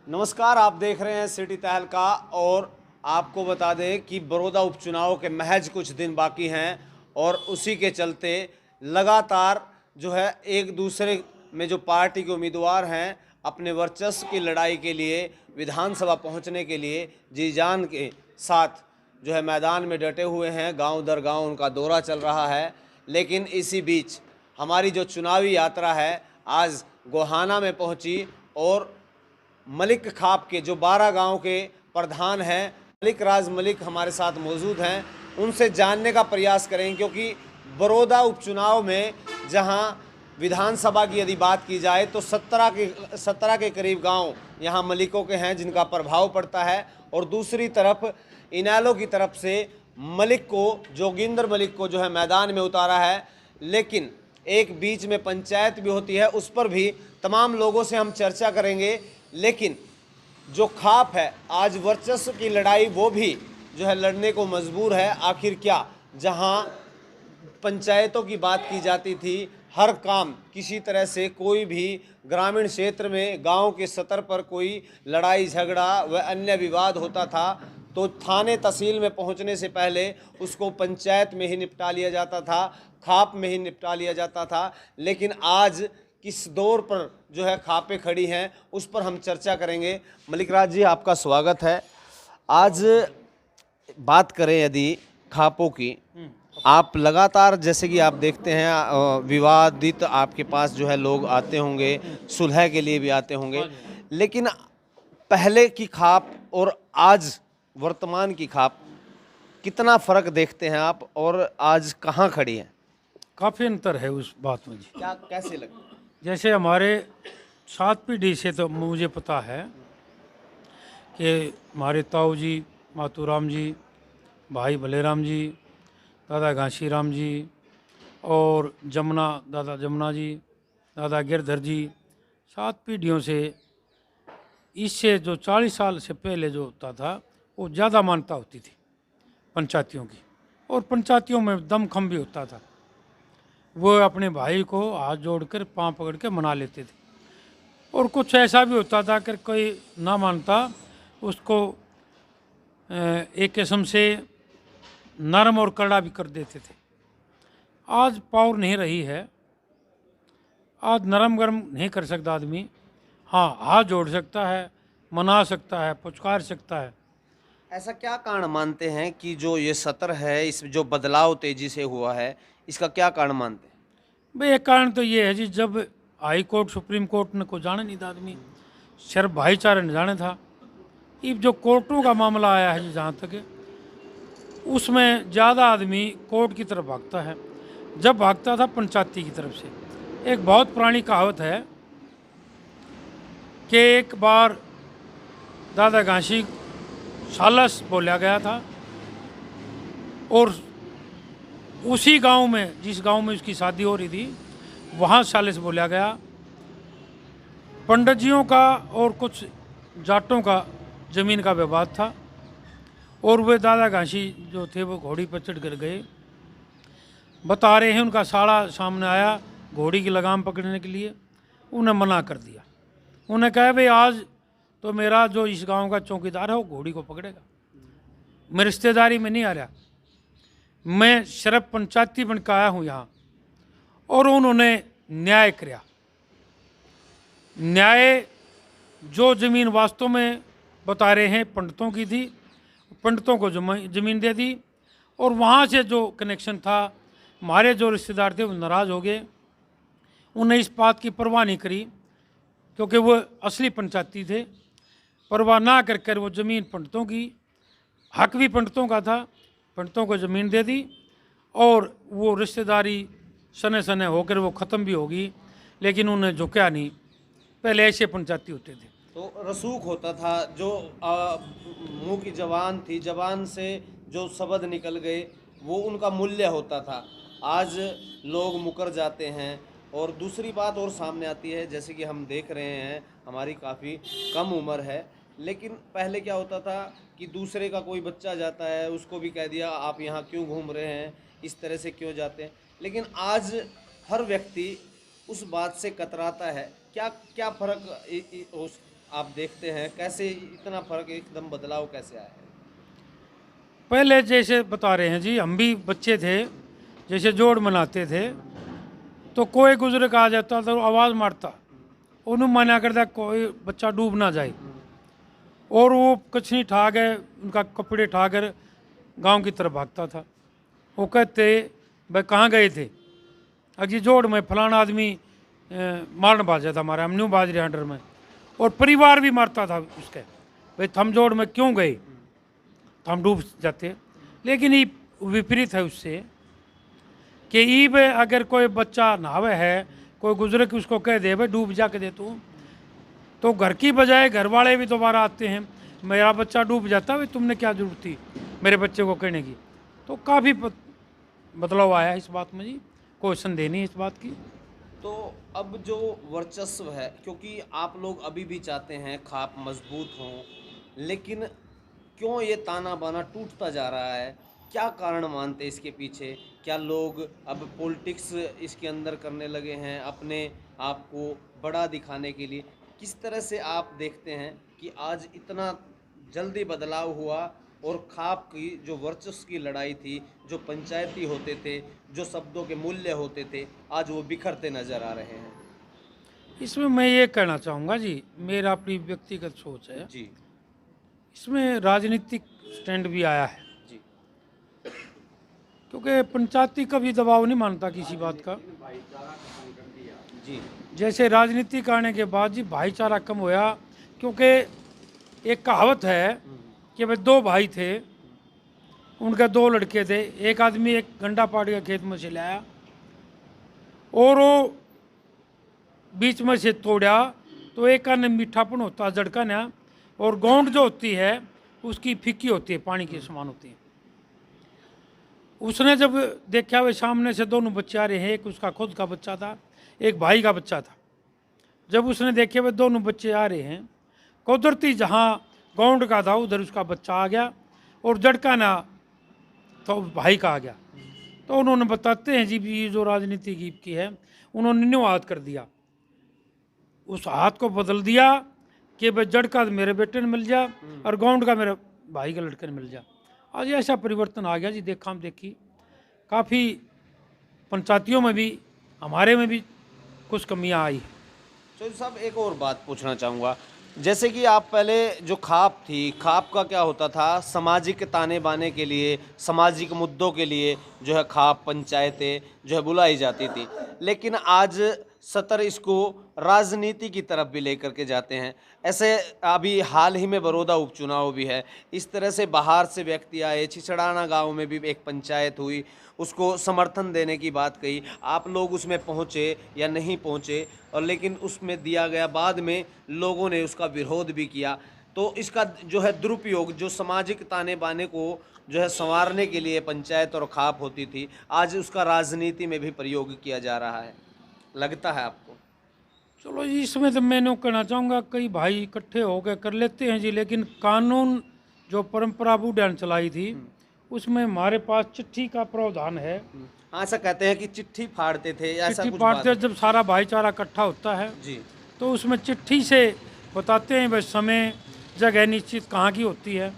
नमस्कार, आप देख रहे हैं सिटी तहलका। और आपको बता दें कि बड़ौदा उपचुनाव के महज कुछ दिन बाकी हैं और उसी के चलते लगातार जो है एक दूसरे में जो पार्टी के उम्मीदवार हैं अपने वर्चस्व की लड़ाई के लिए विधानसभा पहुंचने के लिए जी जान के साथ जो है मैदान में डटे हुए हैं। गांव दर गांव उनका दौरा चल रहा है। लेकिन इसी बीच हमारी जो चुनावी यात्रा है आज गोहाना में पहुंची और मलिक खाप के जो 12 गांव के प्रधान हैं मलिक राज मलिक हमारे साथ मौजूद हैं। उनसे जानने का प्रयास करें, क्योंकि बड़ौदा उपचुनाव में जहां विधानसभा की यदि बात की जाए तो 17 के करीब गांव यहां मलिकों के हैं जिनका प्रभाव पड़ता है, और दूसरी तरफ इनेलो की तरफ से मलिक को जोगिंदर मलिक को जो है मैदान में उतारा है। लेकिन एक बीच में पंचायत भी होती है, उस पर भी तमाम लोगों से हम चर्चा करेंगे। लेकिन जो खाप है आज वर्चस्व की लड़ाई वो भी जो है लड़ने को मजबूर है। आखिर क्या, जहां पंचायतों की बात की जाती थी, हर काम किसी तरह से कोई भी ग्रामीण क्षेत्र में गांव के स्तर पर कोई लड़ाई झगड़ा व अन्य विवाद होता था तो थाने तहसील में पहुंचने से पहले उसको पंचायत में ही निपटा लिया जाता था, खाप में ही निपटा लिया जाता था। लेकिन आज किस दौर पर जो है खापें खड़ी हैं उस पर हम चर्चा करेंगे। मलिक राज जी, आपका स्वागत है। आज बात करें यदि खापों की, आप लगातार जैसे कि आप देखते हैं विवादित आपके पास जो है लोग आते होंगे, सुलह के लिए भी आते होंगे, लेकिन पहले की खाप और आज वर्तमान की खाप कितना फ़र्क देखते हैं आप, और आज कहाँ खड़ी हैं? काफ़ी अंतर है उस बात में जी। क्या कैसे लगता है? जैसे हमारे 7 पीढ़ी से तो मुझे पता है कि हमारे ताऊ जी, मातूराम जी, भाई भलेराम जी, दादा घासीराम जी और दादा जमुना जी, दादा गिरधर जी, 7 पीढ़ियों से इससे जो 40 साल से पहले जो होता था वो ज़्यादा मान्यता होती थी पंचायतियों की, और पंचायतियों में दमखम भी होता था। वो अपने भाई को हाथ जोड़कर पांव पकड़ के मना लेते थे, और कुछ ऐसा भी होता था कि कोई ना मानता उसको एक किस्म से नरम और कड़ा भी कर देते थे। आज पावर नहीं रही है, आज नरम गरम नहीं कर सकता आदमी। हाँ, हाथ जोड़ सकता है, मना सकता है, पुचकार सकता है। ऐसा क्या कारण मानते हैं कि जो ये सत्र है, इस जो बदलाव तेजी से हुआ है, इसका क्या कारण मानते हैं? भाई एक कारण तो ये है जी, जब हाई कोर्ट सुप्रीम कोर्ट ने को जाने नहीं था आदमी, सिर्फ भाईचारे ने जाने था। ये जो कोर्टों का मामला आया है जी, जहाँ तक उसमें ज़्यादा आदमी कोर्ट की तरफ भागता है जब भागता था पंचायती की तरफ से। एक बहुत पुरानी कहावत है कि एक बार दादा घासी सालस बोला गया था, और उसी गांव में, जिस गांव में उसकी शादी हो रही थी, वहाँ सालिस बोला गया। पंडित जियों का और कुछ जाटों का ज़मीन का विवाद था, और वे दादा घासी जो थे वो घोड़ी पर चढ़ कर गए। बता रहे हैं उनका साड़ा सामने आया घोड़ी की लगाम पकड़ने के लिए, उन्हें मना कर दिया। उन्हें कहा भाई आज तो मेरा जो इस गांव का चौकीदार है वो घोड़ी को पकड़ेगा, मैं रिश्तेदारी में नहीं आ रहा, मैं सिर्फ पंचायती बन के आया हूँ यहाँ। और उन्होंने न्याय किया। न्याय जो ज़मीन वास्तव में बता रहे हैं पंडितों की थी, पंडितों को ज़मीन दे दी, और वहाँ से जो कनेक्शन था हमारे जो रिश्तेदार थे वो नाराज़ हो गए। उन्हें इस बात की परवाह नहीं करी, क्योंकि वो असली पंचायती थे। परवाह ना कर कर वो ज़मीन पंडितों की, हक भी पंडितों का था, पंडितों को ज़मीन दे दी, और वो रिश्तेदारी सने सने होकर वो ख़त्म भी होगी, लेकिन उन्हें झुका नहीं। पहले ऐसे पंचायती होते थे तो रसूख होता था, जो मुंह की जबान थी, जबान से जो शब्द निकल गए वो उनका मूल्य होता था। आज लोग मुकर जाते हैं। और दूसरी बात और सामने आती है, जैसे कि हम देख रहे हैं हमारी काफ़ी कम उम्र है, लेकिन पहले क्या होता था कि दूसरे का कोई बच्चा जाता है उसको भी कह दिया आप यहाँ क्यों घूम रहे हैं, इस तरह से क्यों जाते हैं। लेकिन आज हर व्यक्ति उस बात से कतराता है। क्या क्या फ़र्क आप देखते हैं, कैसे इतना फर्क, एकदम बदलाव कैसे आया है? पहले जैसे बता रहे हैं जी, हम भी बच्चे थे, जैसे जोड़ मनाते थे तो कोई बुजुर्ग आ जाता तो आवाज़ मारता, उन्होंने मना करता कोई बच्चा डूब ना जाए, और वो कछनी ठा गए, उनका कपड़े ठा कर गाँव की तरफ भागता था। वो कहते भाई कहाँ गए थे, अजी जोड़ में फलाना आदमी मारने बाज जाता हमारे, हम न्यू बाज रहे अंडर में, और परिवार भी मारता था उसके, भाई थम जोड़ में क्यों गए, तो हम डूब जाते। लेकिन ये विपरीत है उससे कि ईब अगर कोई बच्चा नहावे है, कोई गुजरे कि उसको कह दे भाई डूब जा के दे तू, तो घर की बजाय घर वाले भी दोबारा आते हैं, मेरा बच्चा डूब जाता भाई तुमने क्या जरूरत थी मेरे बच्चे को कहने की। तो काफ़ी बदलाव आया इस बात में जी, कोई संदेह नहीं इस बात की। तो अब जो वर्चस्व है, क्योंकि आप लोग अभी भी चाहते हैं खाप मजबूत हों, लेकिन क्यों ये ताना बाना टूटता जा रहा है? क्या कारण मानते हैं इसके पीछे? क्या लोग अब पॉलिटिक्स इसके अंदर करने लगे हैं अपने आप को बड़ा दिखाने के लिए? किस तरह से आप देखते हैं कि आज इतना जल्दी बदलाव हुआ और खाप की जो वर्चस्व की लड़ाई थी, जो पंचायती होते थे, जो शब्दों के मूल्य होते थे, आज वो बिखरते नजर आ रहे हैं? इसमें मैं ये कहना चाहूँगा जी, मेरा अपनी व्यक्तिगत सोच है, जी। इसमें राजनीतिक स्टैंड भी आया है, जी। क्योंकि पंचायती कभी दबाव नहीं मानता किसी बात का। जी। जैसे राजनीतिक आने के बाद जी भाईचारा कम होया, क्योंकि एक कहावत है कि भाई दो भाई थे, उनके दो लड़के थे, एक आदमी एक गंडा पाट के खेत में से लाया और वो बीच में से तोड़ा, तो एक का न मीठापन होता है जड़का ना, और गोंड जो होती है उसकी फीकी होती है, पानी के समान होती है। उसने जब देखा वे सामने से दोनों बच्चे आ रहे हैं, एक उसका खुद का बच्चा था, एक भाई का बच्चा था, जब उसने देखे वे दोनों बच्चे आ रहे हैं, कुदरती जहाँ गौंड का था उधर उसका बच्चा आ गया और जड़का ना तो भाई का आ गया। तो उन्होंने बताते हैं जी ये जो राजनीति की है, उन्होंने न्यू हाथ कर दिया, उस हाथ को बदल दिया कि भाई जड़ का मेरे बेटे ने मिल जा और गौंड का मेरे भाई के लड़के ने मिल जा। आज ऐसा परिवर्तन आ गया जी, देखा हम देखी, काफ़ी पंचायतियों में भी हमारे में भी कुछ कमियां आई। चौधरी साहब, एक और बात पूछना चाहूँगा, जैसे कि आप पहले जो खाप थी, खाप का क्या होता था, सामाजिक ताने बाने के लिए, सामाजिक मुद्दों के लिए जो है खाप पंचायतें जो है बुलाई जाती थी, लेकिन आज सतर इसको राजनीति की तरफ भी लेकर के जाते हैं। ऐसे अभी हाल ही में बड़ौदा उपचुनाव भी है, इस तरह से बाहर से व्यक्ति आए, छिछड़ाना गांव में भी एक पंचायत हुई, उसको समर्थन देने की बात कही, आप लोग उसमें पहुंचे या नहीं पहुंचे, और लेकिन उसमें दिया गया, बाद में लोगों ने उसका विरोध भी किया। तो इसका जो है दुरुपयोग, जो सामाजिक ताने बाने को जो है संवारने के लिए पंचायत और खाप होती थी, आज उसका राजनीति में भी प्रयोग किया जा रहा है, लगता है आपको? चलो जी, इसमें तो मैं कहना चाहूँगा कई भाई इकट्ठे होकर कर लेते हैं जी, लेकिन कानून जो परंपरा बूढ़ा चलाई थी उसमें हमारे पास चिट्ठी का प्रावधान है। हाँ, ऐसा कहते हैं कि चिट्ठी फाड़ते थे, ऐसा चिट्ठी कुछ फाड़ते बात? जब सारा भाईचारा इकट्ठा होता है जी। तो उसमें चिट्ठी से बताते हैं भाई समय जगह निश्चित कहाँ की होती है,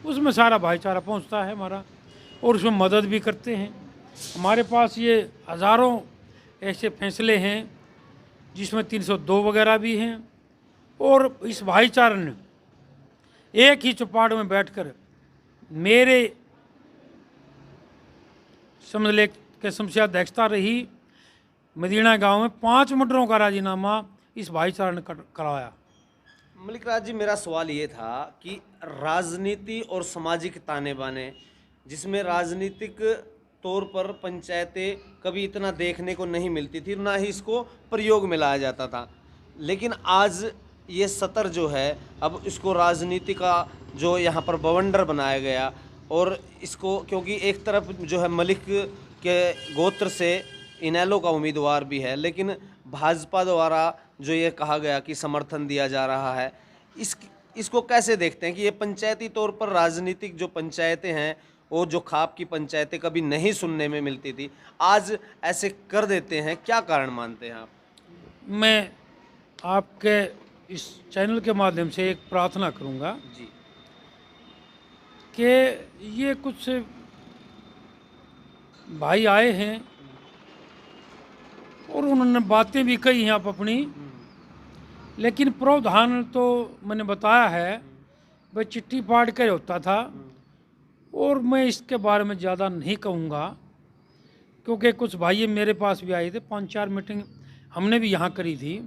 उसमें सारा भाईचारा पहुंचता है हमारा, और उसमें मदद भी करते हैं। हमारे पास ये हज़ारों ऐसे फैसले हैं जिसमें 302 वगैरह भी हैं, और इस भाईचारे ने एक ही चौपाट में बैठकर मेरे समझ ले के समस्या अध्यक्षता रही, मदीना गांव में 5 मर्डरों का राजीनामा इस भाईचारे ने कराया। मलिक राज जी, मेरा सवाल ये था कि राजनीति और सामाजिक ताने बाने, जिसमें राजनीतिक तौर पर पंचायतें कभी इतना देखने को नहीं मिलती थी, ना ही इसको प्रयोग में लाया जाता था, लेकिन आज ये सतर जो है, अब इसको राजनीति का जो यहाँ पर बवंडर बनाया गया, और इसको क्योंकि एक तरफ जो है मलिक के गोत्र से इनेलो का उम्मीदवार भी है, लेकिन भाजपा द्वारा जो ये कहा गया कि समर्थन दिया जा रहा है, इसको कैसे देखते हैं कि ये पंचायती तौर पर राजनीतिक जो पंचायतें हैं, वो जो खाप की पंचायतें कभी नहीं सुनने में मिलती थी, आज ऐसे कर देते हैं, क्या कारण मानते हैं आप? मैं आपके इस चैनल के माध्यम से एक प्रार्थना करूंगा जी कि ये कुछ भाई आए हैं और उन्होंने बातें भी कही हैं आप अपनी, लेकिन प्रावधान तो मैंने बताया है भाई चिट्ठी पाड़ कर होता था, और मैं इसके बारे में ज़्यादा नहीं कहूँगा क्योंकि कुछ भाई मेरे पास भी आए थे, 5-4 मीटिंग हमने भी यहाँ करी थी,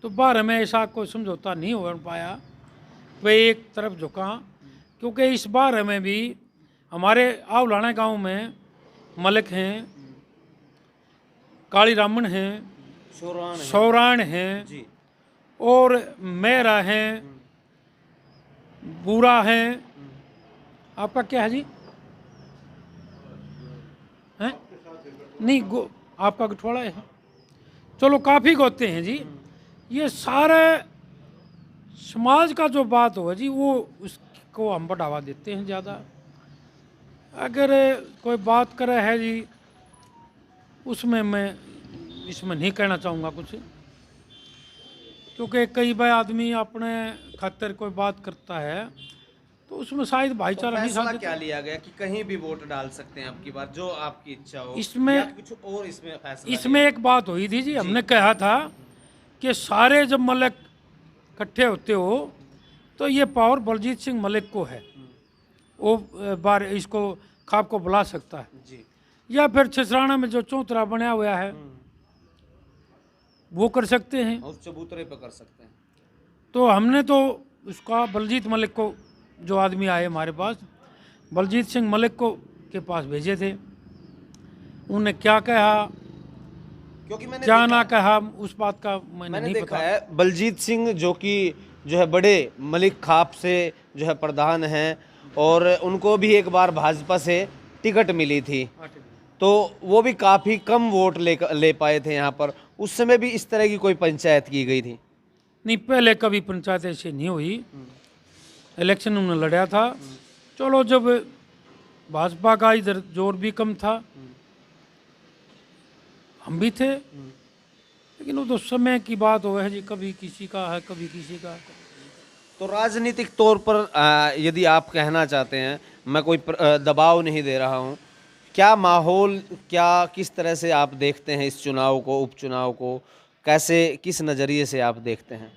तो बाहर में ऐसा कोई समझौता नहीं हो पाया, वे एक तरफ झुका, क्योंकि इस बार में भी हमारे आवलाना गांव में मलिक हैं, काली रामन हैं, सौरान हैं जी और मेहरा हैं, बूरा हैं। आपका क्या है जी? हैं? नहीं आपका गठवाड़ा है। चलो काफ़ी गोते हैं जी। ये सारे समाज का जो बात हो जी वो उसको हम बढ़ावा देते हैं ज़्यादा। अगर कोई बात करे है जी उसमें मैं इसमें नहीं कहना चाहूँगा कुछ, क्योंकि कई बार आदमी अपने खातिर कोई बात करता है तो उसमें शायद भाईचारा नहीं फैसला साथ क्या लिया गया कि कहीं भी वोट डाल सकते हैं आपकी बार जो आपकी इच्छा हो, इसमें या कुछ और इसमें फैसला इसमें एक बात हुई थी जी, हमने कहा था कि सारे जब मलिक इकट्ठे होते हो तो ये पावर बलजीत सिंह मलिक को है, वो बार इसको खाप को बुला सकता है जी या फिर छिसराना में जो चौतरा बनाया हुआ है वो कर सकते हैं, उस चबूतरे पे कर सकते हैं। तो हमने तो उसका बलजीत मलिक को, जो आदमी आए हमारे पास बलजीत सिंह मलिक को के पास भेजे थे, उन्होंने क्या कहा क्योंकि मैंने क्या ना कहा उस बात का मैंने नहीं देखा पता है बलजीत सिंह जो कि जो है बड़े मलिक खाप से जो है प्रधान हैं और उनको भी एक बार भाजपा से टिकट मिली थी, तो वो भी काफ़ी कम वोट ले पाए थे यहाँ पर। उस समय भी इस तरह की कोई पंचायत की गई थी? नहीं, पहले कभी पंचायत ऐसी नहीं हुई, इलेक्शन उन्होंने लड़ा था। चलो जब भाजपा का इधर जोर भी कम था, हम भी थे, लेकिन वो तो समय की बात हो है जी, कभी किसी का है कभी किसी का। तो राजनीतिक तौर पर यदि आप कहना चाहते हैं, मैं कोई दबाव नहीं दे रहा हूँ, क्या माहौल, क्या किस तरह से आप देखते हैं इस चुनाव को, उपचुनाव को, कैसे किस नज़रिए से आप देखते हैं?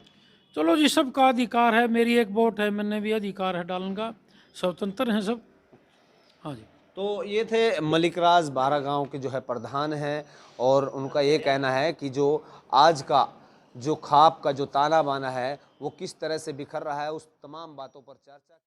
चलो जी, सबका अधिकार है, मेरी एक वोट है, मैंने भी अधिकार है डालने का, स्वतंत्र हैं सब। हाँ जी। तो ये थे मलिकराज बारा गांव के जो है प्रधान हैं, और उनका ये कहना है कि जो आज का जो खाप का जो ताना बाना है वो किस तरह से बिखर रहा है, उस तमाम बातों पर चर्चा